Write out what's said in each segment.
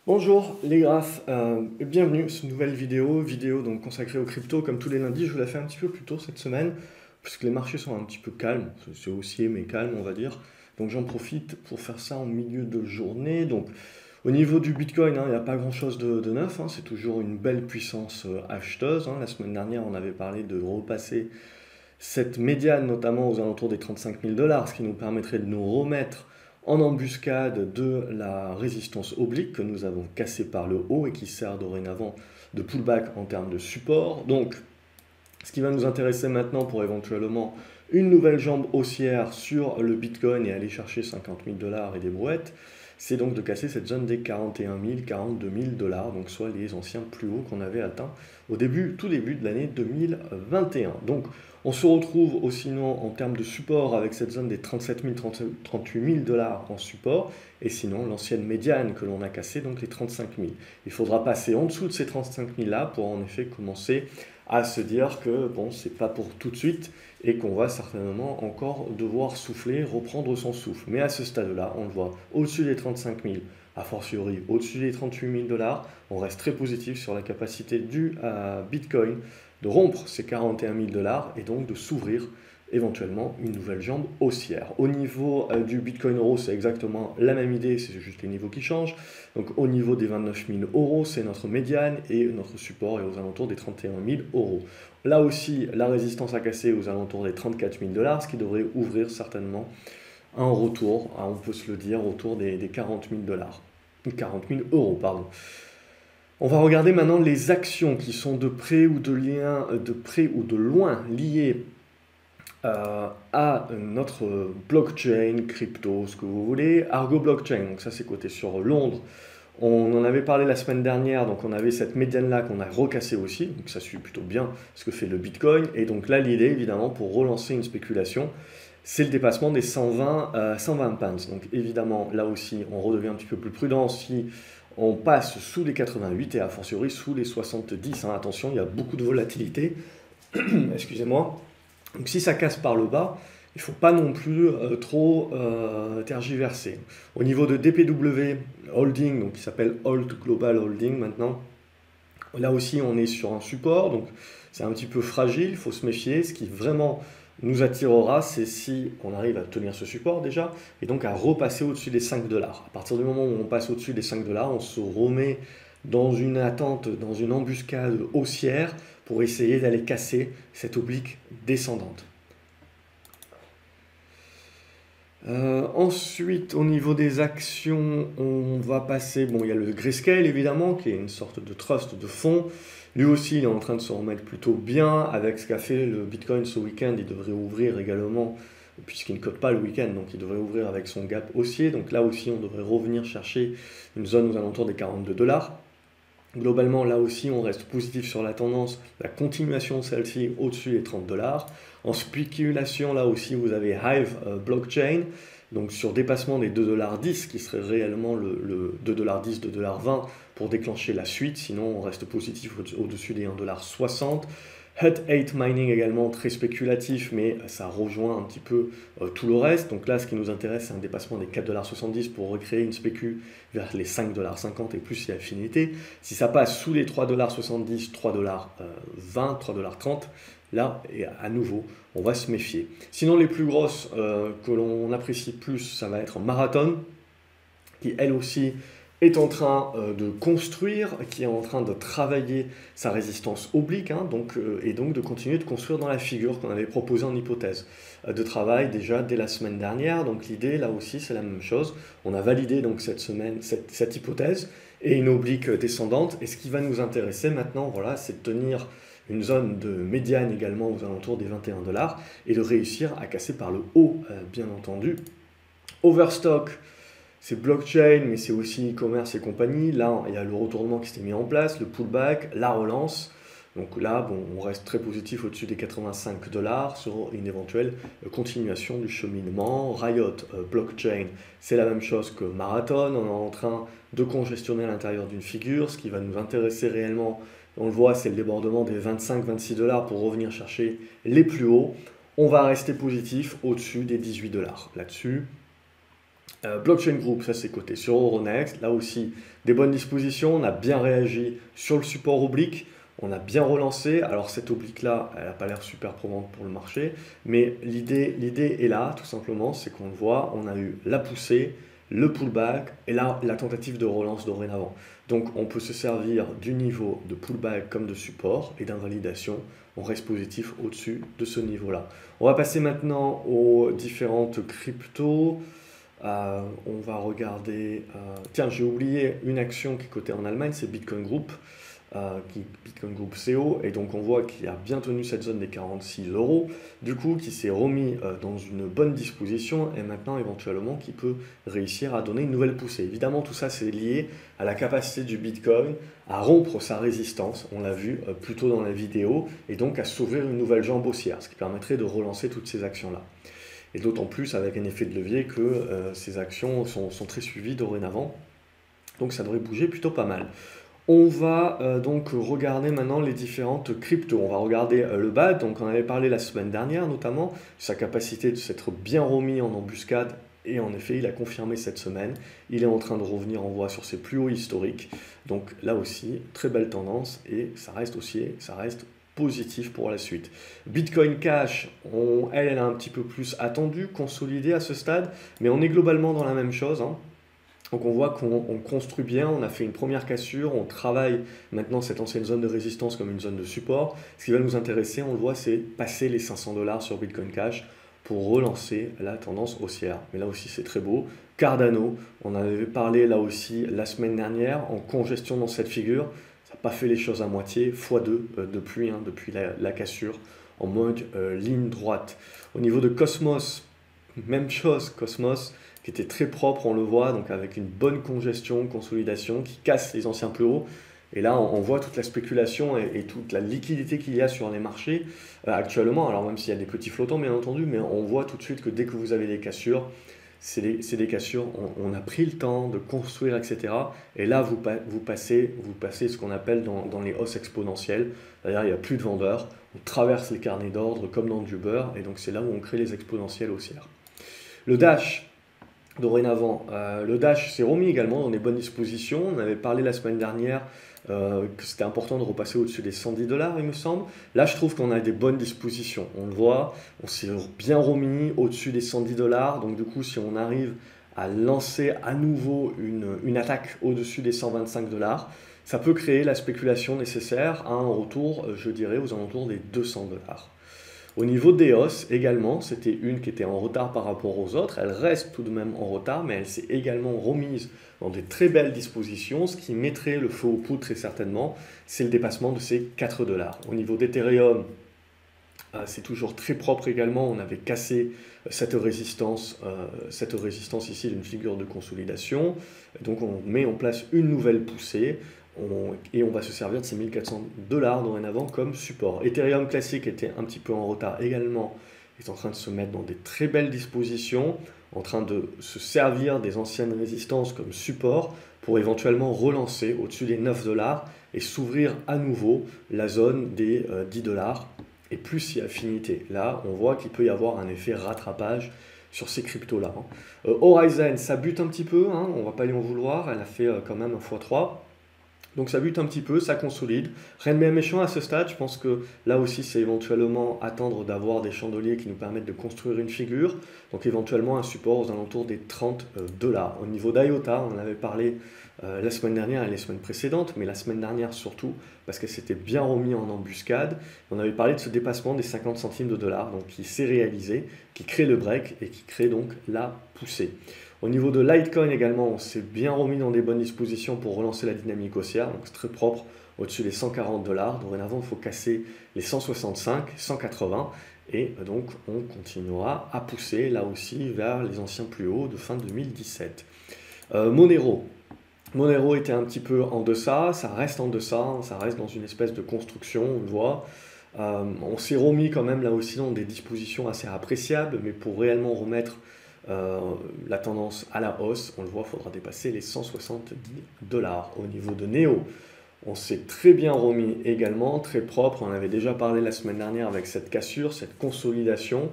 Bonjour les graphes, et bienvenue à cette nouvelle vidéo donc consacrée aux cryptos. Comme tous les lundis, je vous la fais un petit peu plus tôt cette semaine, puisque les marchés sont un petit peu calmes, c'est haussier mais calme on va dire. Donc j'en profite pour faire ça en milieu de journée. Donc au niveau du Bitcoin, il n'y a pas grand-chose de neuf, hein, c'est toujours une belle puissance acheteuse, hein. La semaine dernière, on avait parlé de repasser cette médiane, notamment aux alentours des 35 000 dollars, ce qui nous permettrait de nous remettre en embuscade de la résistance oblique que nous avons cassée par le haut et qui sert dorénavant de pullback en termes de support. Donc, ce qui va nous intéresser maintenant pour éventuellement une nouvelle jambe haussière sur le Bitcoin et aller chercher 50 000 dollars et des brouettes, c'est donc de casser cette zone des 41 000, 42 000 dollars, donc soit les anciens plus hauts qu'on avait atteints au début, tout début de l'année 2021. Donc on se retrouve aussi sinon en termes de support avec cette zone des 37 000, 38 000 dollars en support, et sinon l'ancienne médiane que l'on a cassée, donc les 35 000. Il faudra passer en dessous de ces 35 000 là pour en effet commencer à se dire que bon, c'est pas pour tout de suite et qu'on va certainement encore devoir souffler, reprendre son souffle. Mais à ce stade-là, on le voit au-dessus des 35 000, a fortiori au-dessus des 38 000 dollars, on reste très positif sur la capacité du Bitcoin de rompre ces 41 000 dollars et donc de s'ouvrir éventuellement une nouvelle jambe haussière. Au niveau du Bitcoin euro, c'est exactement la même idée, c'est juste les niveaux qui changent. Donc au niveau des 29 000 euros, c'est notre médiane et notre support est aux alentours des 31 000 euros. Là aussi, la résistance à casser aux alentours des 34 000 dollars, ce qui devrait ouvrir certainement un retour, on peut se le dire, autour des 40 000 dollars. 40 000 euros, pardon. On va regarder maintenant les actions qui sont de près ou de près ou de loin liées à notre blockchain, crypto, ce que vous voulez, Argo Blockchain. Donc ça c'est coté sur Londres. On en avait parlé la semaine dernière, donc on avait cette médiane là qu'on a recassée aussi, donc ça suit plutôt bien ce que fait le Bitcoin. Et donc là l'idée évidemment pour relancer une spéculation, c'est le dépassement des 120 pounds. Donc évidemment là aussi on redevient un petit peu plus prudent si on passe sous les 88 et a fortiori sous les 70. Hein. Attention, il y a beaucoup de volatilité. Excusez-moi. Donc si ça casse par le bas, il ne faut pas non plus trop tergiverser. Au niveau de DPW Holding, donc qui s'appelle Alt Global Holding maintenant, là aussi on est sur un support, donc c'est un petit peu fragile, il faut se méfier. Ce qui vraiment nous attirera, c'est si on arrive à tenir ce support déjà, et donc à repasser au-dessus des 5 dollars. À partir du moment où on passe au-dessus des 5 dollars, on se remet dans une attente, dans une embuscade haussière pour essayer d'aller casser cette oblique descendante. Ensuite, au niveau des actions, on va passer, bon, il y a le Grayscale évidemment, qui est une sorte de trust de fonds. Lui aussi, il est en train de se remettre plutôt bien avec ce qu'a fait le Bitcoin ce week-end. Il devrait ouvrir également, puisqu'il ne cote pas le week-end, donc il devrait ouvrir avec son gap haussier. Donc là aussi, on devrait revenir chercher une zone aux alentours des 42 dollars. Globalement, là aussi, on reste positif sur la tendance, la continuation de celle-ci au-dessus des 30 dollars. En spéculation, là aussi, vous avez Hive Blockchain, donc sur dépassement des 2,10 $, qui serait réellement le 2,10 $, 2,20 $ pour déclencher la suite. Sinon, on reste positif au-dessus des 1,60 $. Hut 8 Mining également très spéculatif, mais ça rejoint un petit peu tout le reste. Donc là, ce qui nous intéresse, c'est un dépassement des 4,70 $ pour recréer une spécu vers les 5,50 $ et plus si affinité. Si ça passe sous les 3,70 $, 3,20 $, 3,30 $, là, et à nouveau, on va se méfier. Sinon, les plus grosses que l'on apprécie plus, ça va être Marathon, qui elle aussi est en train de construire, qui est en train de travailler sa résistance oblique, hein, et donc de continuer de construire dans la figure qu'on avait proposée en hypothèse de travail déjà dès la semaine dernière. Donc l'idée là aussi c'est la même chose. On a validé donc cette semaine cette hypothèse et une oblique descendante. Et ce qui va nous intéresser maintenant, voilà, c'est de tenir une zone de médiane également aux alentours des 21 dollars et de réussir à casser par le haut, bien entendu. Overstock, c'est blockchain, mais c'est aussi e-commerce et compagnie. Là, il y a le retournement qui s'est mis en place, le pullback, la relance. Donc là, bon, on reste très positif au-dessus des 85 dollars sur une éventuelle continuation du cheminement. Riot Blockchain, c'est la même chose que Marathon. On est en train de congestionner à l'intérieur d'une figure. Ce qui va nous intéresser réellement, on le voit, c'est le débordement des 25-26 dollars pour revenir chercher les plus hauts. On va rester positif au-dessus des 18 dollars. Là-dessus, Blockchain Group, ça c'est coté sur Euronext. Là aussi, des bonnes dispositions. On a bien réagi sur le support oblique. On a bien relancé. Alors cette oblique-là, elle n'a pas l'air super probante pour le marché. Mais l'idée est là, tout simplement. C'est qu'on le voit, on a eu la poussée, le pullback et là, la tentative de relance dorénavant. Donc on peut se servir du niveau de pullback comme de support et d'invalidation. On reste positif au-dessus de ce niveau-là. On va passer maintenant aux différentes cryptos. On va regarder. Tiens, j'ai oublié une action qui est cotée en Allemagne, c'est Bitcoin Group, Bitcoin Group CO. Et donc on voit qu'il a bien tenu cette zone des 46 euros, du coup, qui s'est remis dans une bonne disposition et maintenant éventuellement qui peut réussir à donner une nouvelle poussée. Évidemment, tout ça c'est lié à la capacité du Bitcoin à rompre sa résistance, on l'a vu plus tôt dans la vidéo, et donc à s'ouvrir une nouvelle jambe haussière, ce qui permettrait de relancer toutes ces actions-là. Et d'autant plus avec un effet de levier que ces actions sont très suivies dorénavant. Donc ça devrait bouger plutôt pas mal. On va donc regarder maintenant les différentes cryptos. On va regarder le BAD, donc on avait parlé la semaine dernière notamment, sa capacité de s'être bien remis en embuscade. Et en effet, il a confirmé cette semaine. Il est en train de revenir en voie sur ses plus hauts historiques. Donc là aussi, très belle tendance et ça reste haussier, ça reste positif pour la suite. Bitcoin Cash, elle a un petit peu plus attendu, consolidé à ce stade, mais on est globalement dans la même chose, hein. Donc on voit qu'on construit bien, on a fait une première cassure, on travaille maintenant cette ancienne zone de résistance comme une zone de support. Ce qui va nous intéresser, on le voit, c'est passer les 500 $ sur Bitcoin Cash pour relancer la tendance haussière. Mais là aussi, c'est très beau. Cardano, on en avait parlé là aussi la semaine dernière, en congestion dans cette figure. Ça n'a pas fait les choses à moitié, x2 depuis la cassure, en mode ligne droite. Au niveau de Cosmos, même chose, Cosmos, qui était très propre, on le voit, donc avec une bonne congestion, consolidation, qui casse les anciens plus hauts. Et là, on voit toute la spéculation et toute la liquidité qu'il y a sur les marchés actuellement. Alors même s'il y a des petits flottants, bien entendu, mais on voit tout de suite que dès que vous avez des cassures, c'est des cassures, on a pris le temps de construire, etc. Et là, vous passez ce qu'on appelle dans les hausses exponentielles. C'est-à-dire, il n'y a plus de vendeurs, on traverse les carnets d'ordre comme dans du beurre, et donc c'est là où on crée les exponentielles haussières. Le Dash, dorénavant, le Dash s'est remis également dans des bonnes dispositions. On avait parlé la semaine dernière que c'était important de repasser au-dessus des 110 $, il me semble. Là, je trouve qu'on a des bonnes dispositions. On le voit, on s'est bien remis au-dessus des 110 $. Donc du coup, si on arrive à lancer à nouveau une attaque au-dessus des 125 $, ça peut créer la spéculation nécessaire à un retour, je dirais, aux alentours des 200 $. Au niveau des hausses, également, c'était une qui était en retard par rapport aux autres. Elle reste tout de même en retard, mais elle s'est également remise dans des très belles dispositions. Ce qui mettrait le feu aux poudres très certainement, c'est le dépassement de ces 4 $. Au niveau d'Ethereum, c'est toujours très propre également. On avait cassé cette résistance ici d'une figure de consolidation. Donc on met en place une nouvelle poussée. Et on va se servir de ces 1400 $ dorénavant comme support. Ethereum classique était un petit peu en retard également, est en train de se mettre dans des très belles dispositions, en train de se servir des anciennes résistances comme support pour éventuellement relancer au-dessus des 9 $ et s'ouvrir à nouveau la zone des 10 $. Et plus si affinité. Là, on voit qu'il peut y avoir un effet rattrapage sur ces cryptos-là. Horizon, ça bute un petit peu, hein, on ne va pas lui en vouloir, elle a fait quand même un x3. Donc ça bute un petit peu, ça consolide. Rien de bien méchant à ce stade, je pense que là aussi c'est éventuellement attendre d'avoir des chandeliers qui nous permettent de construire une figure. Donc éventuellement un support aux alentours des 30 $. Au niveau d'IOTA, on en avait parlé la semaine dernière et les semaines précédentes, mais la semaine dernière surtout parce qu'elle s'était bien remis en embuscade. On avait parlé de ce dépassement des 50 centimes de dollars, donc qui s'est réalisé, qui crée le break et qui crée donc la poussée. Au niveau de Litecoin également, on s'est bien remis dans des bonnes dispositions pour relancer la dynamique haussière, donc c'est très propre au-dessus des 140 $. Dorénavant, il faut casser les 165, 180 et donc on continuera à pousser là aussi vers les anciens plus hauts de fin 2017. Monero. Monero était un petit peu en deçà, ça reste en deçà, ça reste dans une espèce de construction, on le voit. On s'est remis quand même là aussi dans des dispositions assez appréciables, mais pour réellement remettre la tendance à la hausse, on le voit, il faudra dépasser les 170 $. Au niveau de Neo, on s'est très bien remis également, très propre. On avait déjà parlé la semaine dernière avec cette cassure, cette consolidation.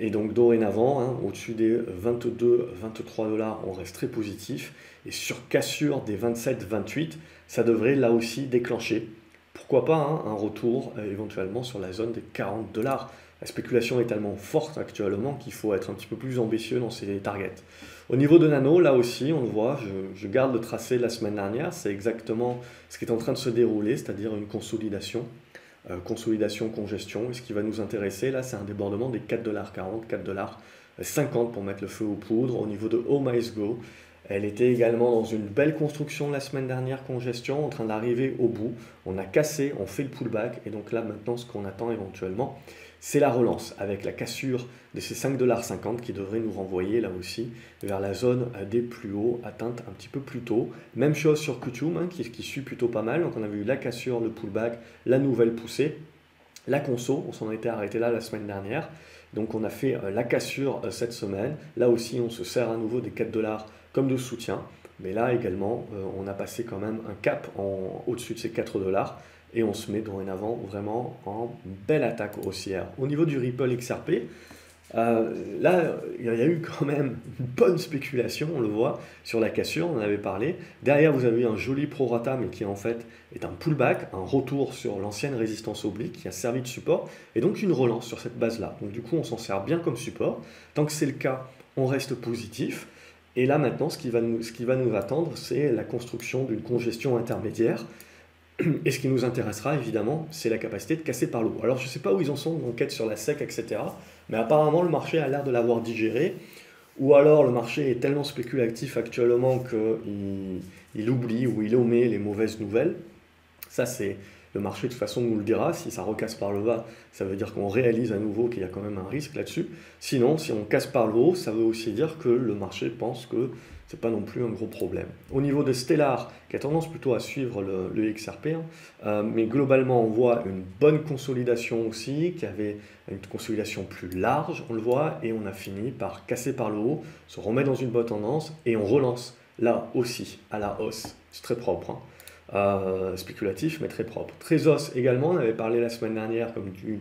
Et donc dorénavant, hein, au-dessus des 22-23 dollars, on reste très positif. Et sur cassure des 27-28, ça devrait là aussi déclencher. Pourquoi pas hein, un retour éventuellement sur la zone des 40 dollars. La spéculation est tellement forte actuellement qu'il faut être un petit peu plus ambitieux dans ces targets. Au niveau de Nano, là aussi, on le voit, je garde le tracé de la semaine dernière, c'est exactement ce qui est en train de se dérouler, c'est-à-dire une consolidation. Consolidation, congestion. Et ce qui va nous intéresser, là, c'est un débordement des 4,40 $4,50 pour mettre le feu aux poudres. Au niveau de Oh My Go, elle était également dans une belle construction la semaine dernière, congestion, en train d'arriver au bout. On a cassé, on fait le pullback. Et donc là, maintenant, ce qu'on attend éventuellement, c'est la relance avec la cassure de ces 5,50 $ qui devrait nous renvoyer là aussi vers la zone des plus hauts atteinte un petit peu plus tôt. Même chose sur Qtum hein, qui suit plutôt pas mal. Donc on a vu la cassure, le pullback, la nouvelle poussée. La conso, on s'en était arrêté là la semaine dernière. Donc on a fait la cassure cette semaine. Là aussi, on se sert à nouveau des 4 $ comme de soutien. Mais là également, on a passé quand même un cap au-dessus de ces 4 $. Et on se met dorénavant vraiment en belle attaque haussière. Au niveau du Ripple XRP, là, il y a eu quand même une bonne spéculation, on le voit, sur la cassure, on en avait parlé. Derrière, vous avez eu un joli prorata, mais qui en fait est un pullback, un retour sur l'ancienne résistance oblique qui a servi de support, et donc une relance sur cette base-là. Donc du coup, on s'en sert bien comme support. Tant que c'est le cas, on reste positif. Et là, maintenant, ce qui va nous attendre, c'est la construction d'une congestion intermédiaire. Et ce qui nous intéressera évidemment, c'est la capacité de casser par le haut. Alors je ne sais pas où ils en sont en enquête sur la SEC, etc. Mais apparemment le marché a l'air de l'avoir digéré. Ou alors le marché est tellement spéculatif actuellement qu'il oublie ou il omet les mauvaises nouvelles. Ça c'est le marché de toute façon nous le dira. Si ça recasse par le bas, ça veut dire qu'on réalise à nouveau qu'il y a quand même un risque là-dessus. Sinon, si on casse par le haut, ça veut aussi dire que le marché pense que c'est pas non plus un gros problème. Au niveau de Stellar, qui a tendance plutôt à suivre le XRP, hein, mais globalement on voit une bonne consolidation aussi, qui avait une consolidation plus large, on le voit, et on a fini par casser par le haut, se remet dans une bonne tendance, et on relance là aussi à la hausse. C'est très propre. Hein. Spéculatif mais très propre. Trezos également, on avait parlé la semaine dernière comme d'une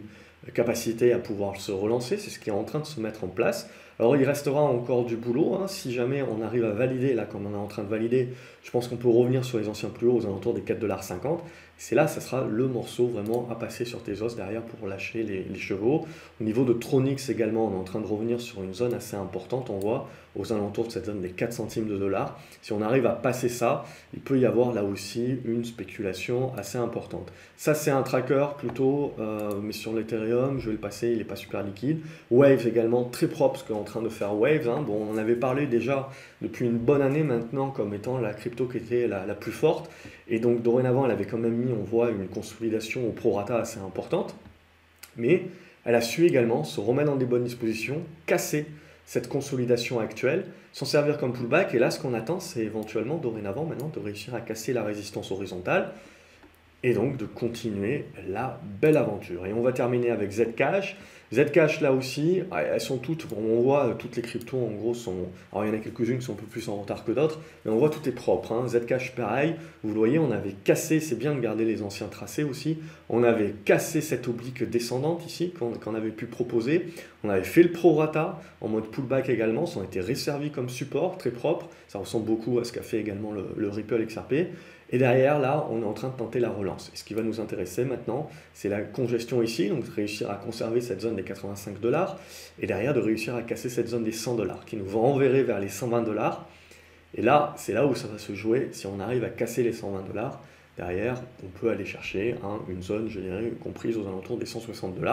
capacité à pouvoir se relancer, c'est ce qui est en train de se mettre en place. Alors il restera encore du boulot, hein. Si jamais on arrive à valider, là comme on est en train de valider, je pense qu'on peut revenir sur les anciens plus hauts aux alentours des 4,50 $. C'est là, ça sera le morceau vraiment à passer sur Tezos derrière pour lâcher les chevaux. Au niveau de Tronix également, on est en train de revenir sur une zone assez importante, on voit aux alentours de cette zone des 4 centimes de dollars. Si on arrive à passer ça, il peut y avoir là aussi une spéculation assez importante. Ça c'est un tracker plutôt, mais sur l'Ethereum, je vais le passer, il n'est pas super liquide. Waves également très propre, ce qu'est en train de faire Waves. Hein. Bon, on en avait parlé déjà depuis une bonne année maintenant comme étant la crypto qui était la plus forte. Et donc dorénavant, elle avait quand même mis, on voit, une consolidation au prorata assez importante. Mais elle a su également se remettre dans des bonnes dispositions, casser cette consolidation actuelle, s'en servir comme pullback. Et là, ce qu'on attend, c'est éventuellement dorénavant maintenant de réussir à casser la résistance horizontale et donc de continuer la belle aventure. Et on va terminer avec Zcash. Zcash là aussi, elles sont toutes, on voit toutes les cryptos en gros sont, alors il y en a quelques-unes qui sont un peu plus en retard que d'autres, mais on voit tout est propre. Hein. Zcash pareil, vous le voyez, on avait cassé, c'est bien de garder les anciens tracés aussi, on avait cassé cette oblique descendante ici qu'on avait pu proposer, on avait fait le prorata en mode pullback également, ça a été resservi comme support, très propre, ça ressemble beaucoup à ce qu'a fait également le Ripple XRP. Et derrière, là, on est en train de tenter la relance. Et ce qui va nous intéresser maintenant, c'est la congestion ici, donc de réussir à conserver cette zone des 85 $, et derrière de réussir à casser cette zone des 100 $, qui nous va enverrer vers les 120 $. Et là, c'est là où ça va se jouer. Si on arrive à casser les 120 $, derrière, on peut aller chercher une zone, je dirais, comprise aux alentours des 160 $.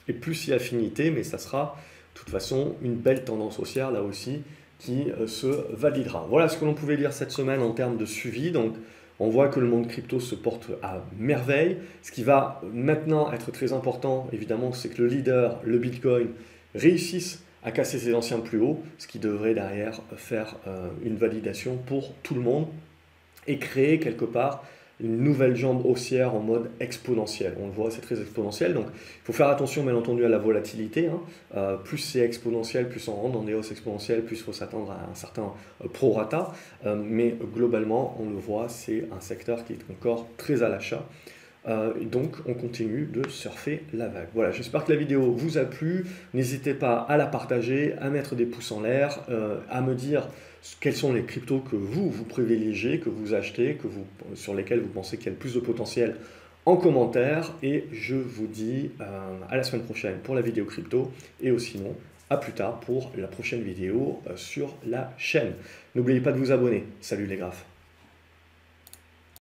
Et plus si affinité, mais ça sera de toute façon une belle tendance haussière là aussi, qui se validera. Voilà ce que l'on pouvait dire cette semaine en termes de suivi. Donc, on voit que le monde crypto se porte à merveille. Ce qui va maintenant être très important, évidemment, c'est que le leader, le Bitcoin, réussisse à casser ses anciens plus hauts, ce qui devrait derrière faire une validation pour tout le monde et créer quelque part une nouvelle jambe haussière en mode exponentiel. On le voit, c'est très exponentiel. Donc, il faut faire attention, bien entendu, à la volatilité. Hein. Plus c'est exponentiel, plus on rentre dans des hausses exponentielles, plus il faut s'attendre à un certain prorata. Mais globalement, on le voit, c'est un secteur qui est encore très à l'achat. Donc on continue de surfer la vague. Voilà, j'espère que la vidéo vous a plu. N'hésitez pas à la partager, à mettre des pouces en l'air, à me dire quels sont les cryptos que vous privilégiez, que vous achetez, sur lesquels vous pensez qu'il y a le plus de potentiel en commentaire. Et je vous dis à la semaine prochaine pour la vidéo crypto et sinon à plus tard pour la prochaine vidéo sur la chaîne. N'oubliez pas de vous abonner. Salut les graphes.